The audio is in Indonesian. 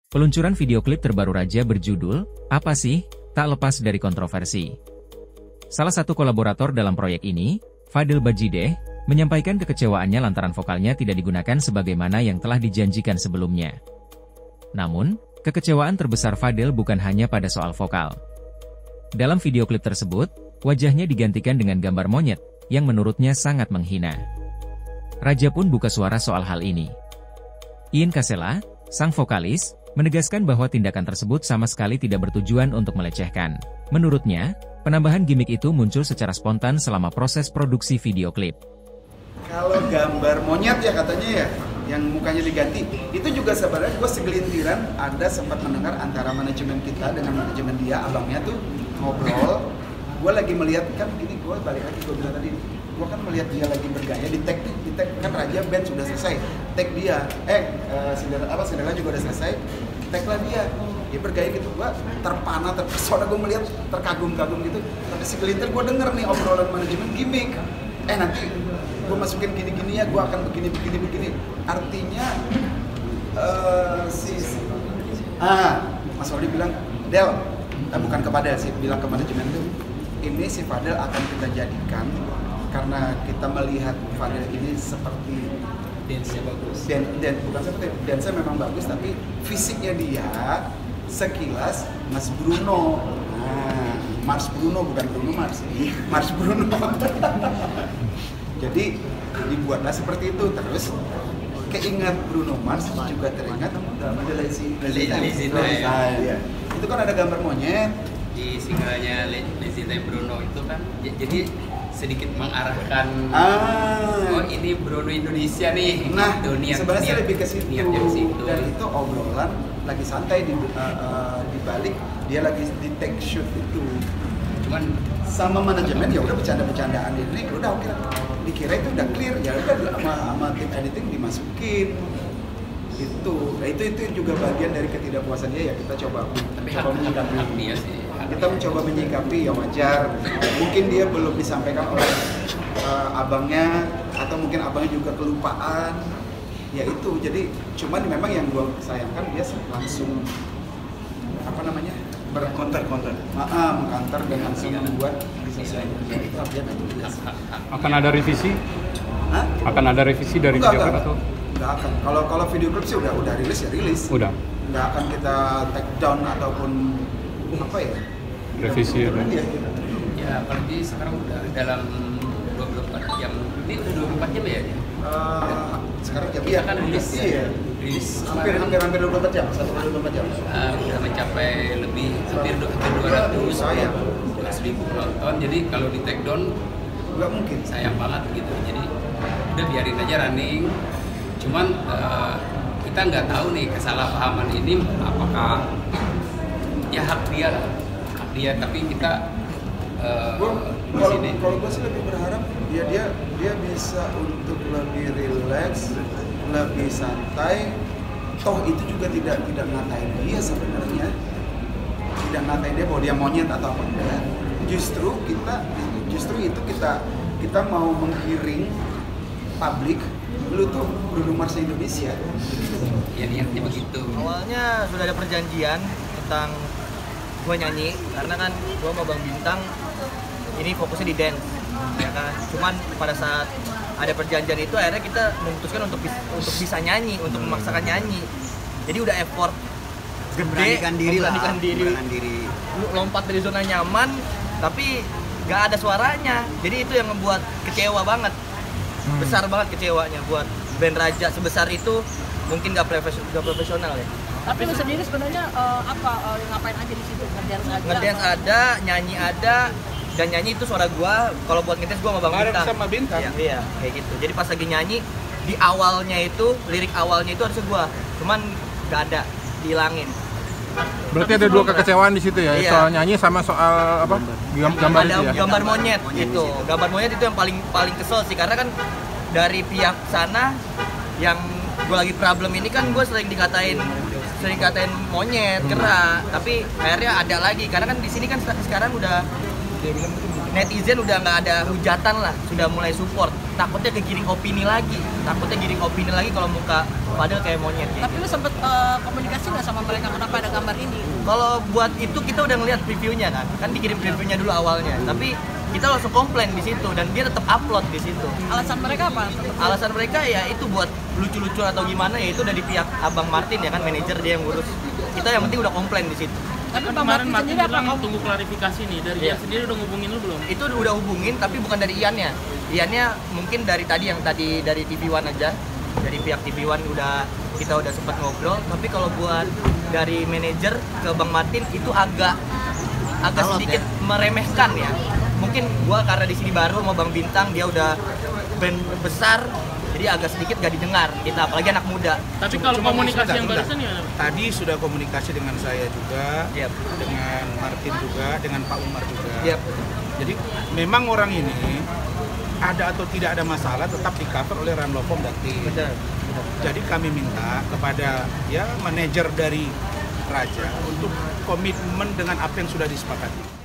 Peluncuran video klip terbaru Raja berjudul, Apa Sih? Tak lepas dari kontroversi. Salah satu kolaborator dalam proyek ini, Fadel Bajideh, menyampaikan kekecewaannya lantaran vokalnya tidak digunakan sebagaimana yang telah dijanjikan sebelumnya. Namun, kekecewaan terbesar Fadel bukan hanya pada soal vokal. Dalam video klip tersebut, wajahnya digantikan dengan gambar monyet, yang menurutnya sangat menghina. Raja pun buka suara soal hal ini. Ian Kasela, sang vokalis, menegaskan bahwa tindakan tersebut sama sekali tidak bertujuan untuk melecehkan. Menurutnya, penambahan gimmick itu muncul secara spontan selama proses produksi video klip. Kalau gambar monyet ya katanya ya, yang mukanya diganti, itu juga sebenarnya gue segelintiran ada sempat mendengar antara manajemen kita dengan manajemen dia, abangnya tuh ngobrol. Gue lagi melihat, kan gini gue balik lagi gue bilang tadi, gue kan melihat dia lagi bergaya di tag kan Raja band sudah selesai, tag dia, Cinderella juga udah selesai, tag lah dia bergaya gitu. Gue terpana, terpesona, gue melihat terkagum-kagum gitu. Tapi segelintir gue denger nih obrolan manajemen gimmick, nanti gue masukin gini-gini ya, gue akan begini. Artinya Mas Odi bilang, Del, bukan kepada sih, bilang ke manajemen itu, ini si Fadel akan kita jadikan karena kita melihat Fadel ini seperti dance-nya bagus. Bukan seperti dance-nya memang bagus, tapi fisiknya dia sekilas Mas Bruno. Mars Bruno, bukan Bruno Mars. Mars Bruno. Jadi dibuatlah seperti itu. Terus keingat Bruno Mars juga teringat ada Lazy Time. Itu kan ada gambar monyet di singlenya Lazy Time Bruno itu kan, jadi sedikit mengarahkan oh ini Bruno Indonesia nih. Nah, sebenarnya lebih ke situ. Dan itu obrolan lagi santai di balik dia lagi di take shoot itu. Cuman sama manajemen ya udah bercanda-bercandaan ini udah oke. Dikira itu udah clear, ya udah sama tim editing dimasukin. Nah, itu juga bagian dari ketidakpuasan dia ya, kita coba menyikapi. Dia sih. Kita mencoba menyikapi ya wajar. Mungkin dia belum disampaikan oleh abangnya, atau mungkin abangnya juga kelupaan. Ya itu, jadi cuman memang yang gue sayangkan dia langsung mengkanter dan langsung membuat akan ada revisi? Akan ada revisi dari video klip atau? Nggak akan. Kalau video klip sih udah rilis ya rilis. Udah. Nggak akan kita take down ataupun revisi ya. Ya apalagi sekarang udah dalam 24 jam. Ini udah 24 jam ya? Sekarang jam kan rilis ya. Rilis hampir 24 jam, 1,24 jam. Udah mencapai hampir 200 ribu penonton. Jadi kalau di take down nggak mungkin. Sayang banget gitu. Jadi udah biarin aja running. Cuman kita nggak tahu nih kesalahpahaman ini apakah ya hak dia, tapi kita kalau gue sih lebih berharap dia bisa untuk lebih relax, lebih santai. Toh itu juga tidak ngatain dia sebenarnya, tidak ngatain dia bahwa dia monyet atau apa enggak. Justru itu kita mau menggiring publik, lu tuh Bruno Mars Indonesia. Ya niatnya begitu. Awalnya sudah ada perjanjian tentang gue nyanyi, karena kan gue sama Bang Bintang ini fokusnya di dance, ya kan. Cuman pada saat ada perjanjian itu akhirnya kita memutuskan untuk bisa nyanyi, untuk memaksakan nyanyi. Jadi udah effort gede, memberanikan diri, lompat dari zona nyaman, tapi nggak ada suaranya. Jadi itu yang membuat kecewa banget, besar banget kecewanya buat band Raja sebesar itu. Mungkin nggak profesional ya. Tapi lu sendiri sebenarnya ngapain aja di situ? Ngedance ada, nyanyi ada, dan nyanyi itu suara gua. Kalau buat ngedance gua sama Bang Bintang. Sama Bintang. Iya, kayak gitu. Jadi pas lagi nyanyi di awalnya itu, lirik awalnya itu harusnya gua. Cuman nggak ada, dihilangin. Berarti ada dua kekecewaan di situ ya, iya. Soal nyanyi sama soal gambar ada itu ya. Gambar monyet itu. Gambar monyet itu yang paling kesel sih, karena kan dari pihak sana yang gue lagi problem ini kan gue sering dikatain monyet, gerak, tapi akhirnya ada lagi karena kan di sini kan sekarang udah dia bilang itu netizen udah nggak ada hujatan lah, sudah mulai support. Takutnya kegiring opini lagi kalau muka Fadel kayak monyet. Tapi lu sempet komunikasi nggak sama mereka kenapa ada gambar ini? Kalau buat itu kita udah ngeliat previewnya kan dikirim previewnya dulu awalnya. Tapi kita langsung komplain di situ dan dia tetap upload di situ. Alasan mereka apa? Alasan mereka ya itu buat lucu-lucu atau gimana ya itu dari pihak Abang Martin ya kan, manajer dia yang ngurus. Kita yang penting udah komplain di situ. Tapi Kan kemarin Martin bilang tunggu klarifikasi nih dari dia sendiri, udah ngubungin lu belum? Itu udah hubungin tapi bukan dari Iannya. Iannya mungkin dari tadi dari TV One aja. Dari pihak TV One kita udah sempat ngobrol, tapi kalau buat dari manajer ke Bang Martin itu agak sedikit meremehkan ya. Mungkin gua karena di sini baru sama Bang Bintang, dia udah band besar, jadi agak sedikit gak didengar kita, apalagi anak muda. Tapi kalau komunikasi yang barusan ya tadi sudah komunikasi dengan saya juga, dengan Martin juga, dengan Pak Umar juga. Jadi memang orang ini ada atau tidak ada masalah tetap di-cover oleh Ranlopom dan tim. Jadi kami minta kepada manajer dari Raja untuk komitmen dengan apa yang sudah disepakati.